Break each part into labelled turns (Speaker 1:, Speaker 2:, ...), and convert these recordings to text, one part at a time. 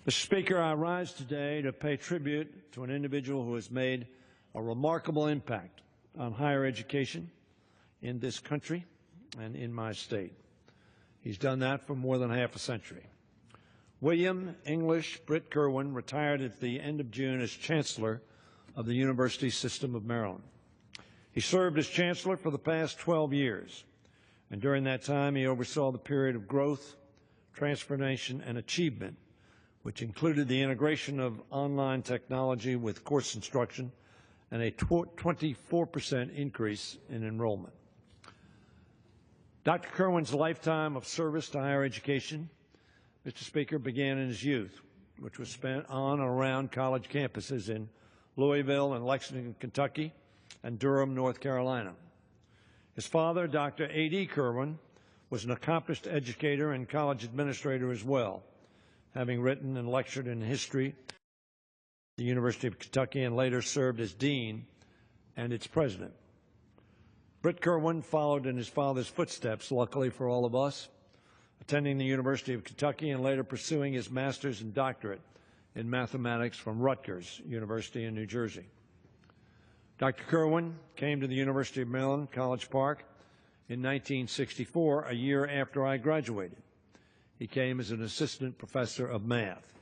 Speaker 1: Mr. Speaker, I rise today to pay tribute to an individual who has made a remarkable impact on higher education in this country and in my state. He's done that for more than half a century. William English Brit Kirwan retired at the end of June as Chancellor of the University System of Maryland. He served as Chancellor for the past 12 years, and during that time he oversaw the period of growth, transformation, and achievement, which included the integration of online technology with course instruction and a 24% increase in enrollment. Dr. Kirwan's lifetime of service to higher education, Mr. Speaker, began in his youth, which was spent on and around college campuses in Louisville and Lexington, Kentucky, and Durham, North Carolina. His father, Dr. A.D. Kirwan, was an accomplished educator and college administrator as well, having written and lectured in history at the University of Kentucky and later served as dean and its president. Brit Kirwan followed in his father's footsteps, luckily for all of us, attending the University of Kentucky and later pursuing his master's and doctorate in mathematics from Rutgers University in New Jersey. Dr. Kirwan came to the University of Maryland, College Park, in 1964, a year after I graduated. He came as an assistant professor of math.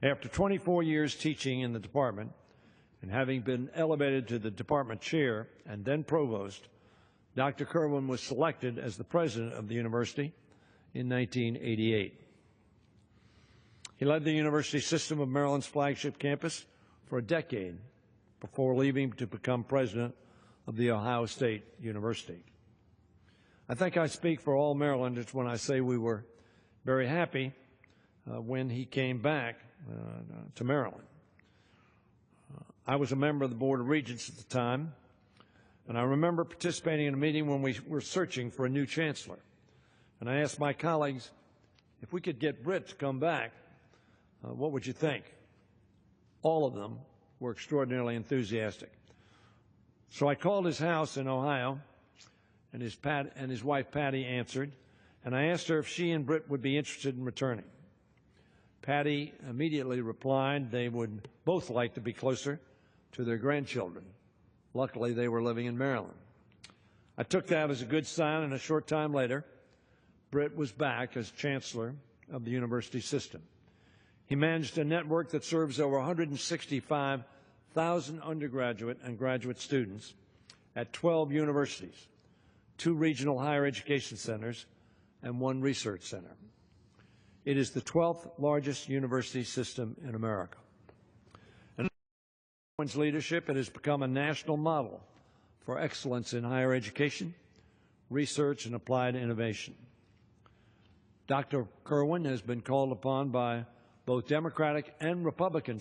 Speaker 1: After 24 years teaching in the department and having been elevated to the department chair and then provost, Dr. Kirwan was selected as the president of the university in 1988. He led the University System of Maryland's flagship campus for a decade before leaving to become president of the Ohio State University. I think I speak for all Marylanders when I say we were very happy when he came back to Maryland. I was a member of the Board of Regents at the time, and I remember participating in a meeting when we were searching for a new chancellor. And I asked my colleagues, if we could get Brit to come back, what would you think? All of them were extraordinarily enthusiastic. So I called his house in Ohio, and his wife Patty answered, and I asked her if she and Brit would be interested in returning. Patty immediately replied they would both like to be closer to their grandchildren. Luckily, they were living in Maryland. I took that as a good sign, and a short time later, Brit was back as Chancellor of the University System. He managed a network that serves over 165,000 undergraduate and graduate students at 12 universities, 2 regional higher education centers, and 1 research center. It is the 12th largest university system in America. And under Kirwan's leadership, it has become a national model for excellence in higher education, research, and applied innovation. Dr. Kirwan has been called upon by both Democratic and Republican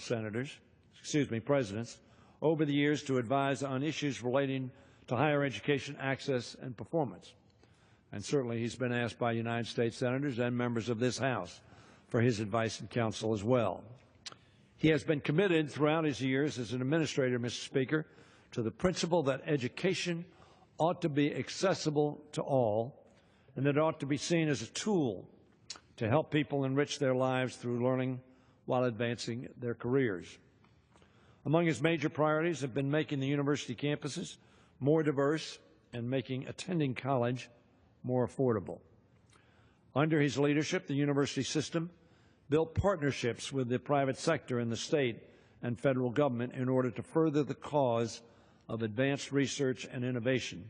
Speaker 1: presidents over the years to advise on issues relating to higher education access and performance. And certainly he's been asked by United States senators and members of this House for his advice and counsel as well. He has been committed throughout his years as an administrator, Mr. Speaker, to the principle that education ought to be accessible to all and that it ought to be seen as a tool to help people enrich their lives through learning while advancing their careers. Among his major priorities have been making the university campuses more diverse and making attending college more affordable. Under his leadership, the university system built partnerships with the private sector in the state and federal government in order to further the cause of advanced research and innovation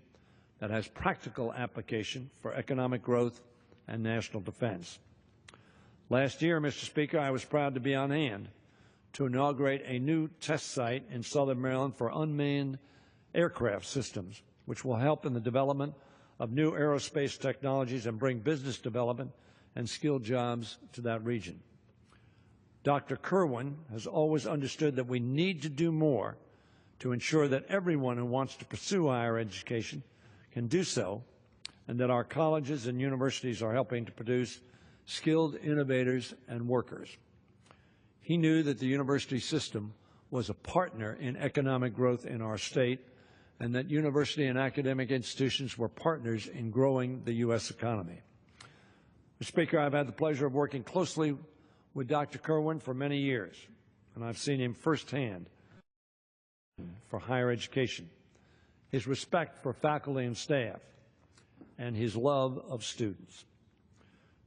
Speaker 1: that has practical application for economic growth and national defense. Last year, Mr. Speaker, I was proud to be on hand to inaugurate a new test site in southern Maryland for unmanned aircraft systems, which will help in the development of new aerospace technologies and bring business development and skilled jobs to that region. Dr. Kirwan has always understood that we need to do more to ensure that everyone who wants to pursue higher education can do so, and that our colleges and universities are helping to produce skilled innovators and workers. He knew that the university system was a partner in economic growth in our state, and that university and academic institutions were partners in growing the U.S. economy. Mr. Speaker, I've had the pleasure of working closely with Dr. Kirwan for many years, and I've seen him firsthand for higher education, his respect for faculty and staff, and his love of students.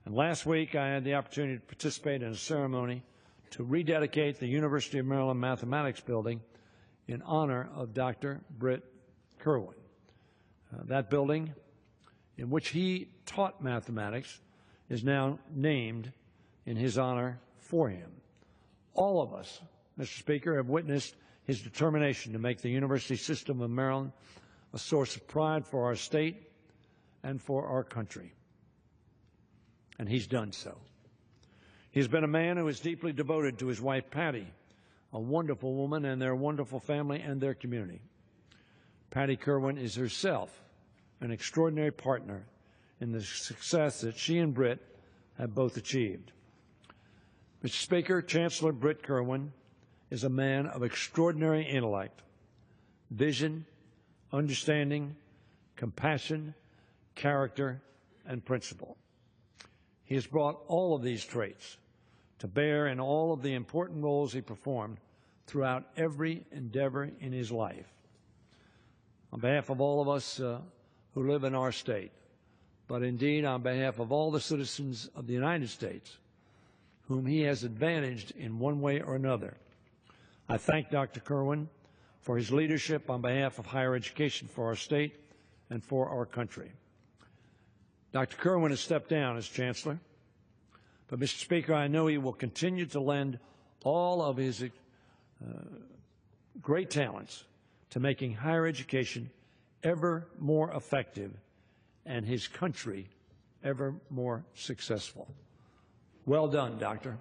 Speaker 1: And last week, I had the opportunity to participate in a ceremony to rededicate the University of Maryland Mathematics Building in honor of Dr. Brit Kirwan. That building, in which he taught mathematics, is now named in his honor for him. All of us, Mr. Speaker, have witnessed his determination to make the University System of Maryland a source of pride for our state and for our country. And he's done so. He's been a man who is deeply devoted to his wife, Patty, a wonderful woman, and their wonderful family and their community. Patty Kirwan is herself an extraordinary partner in the success that she and Brit have both achieved. Mr. Speaker, Chancellor Brit Kirwan is a man of extraordinary intellect, vision, understanding, compassion, character, and principle. He has brought all of these traits to bear in all of the important roles he performed throughout every endeavor in his life. On behalf of all of us who live in our state, but indeed on behalf of all the citizens of the United States whom he has advantaged in one way or another, I thank Dr. Kirwan for his leadership on behalf of higher education for our state and for our country. Dr. Kirwan has stepped down as Chancellor, but, Mr. Speaker, I know he will continue to lend all of his great talents to making higher education ever more effective and his country ever more successful. Well done, Doctor.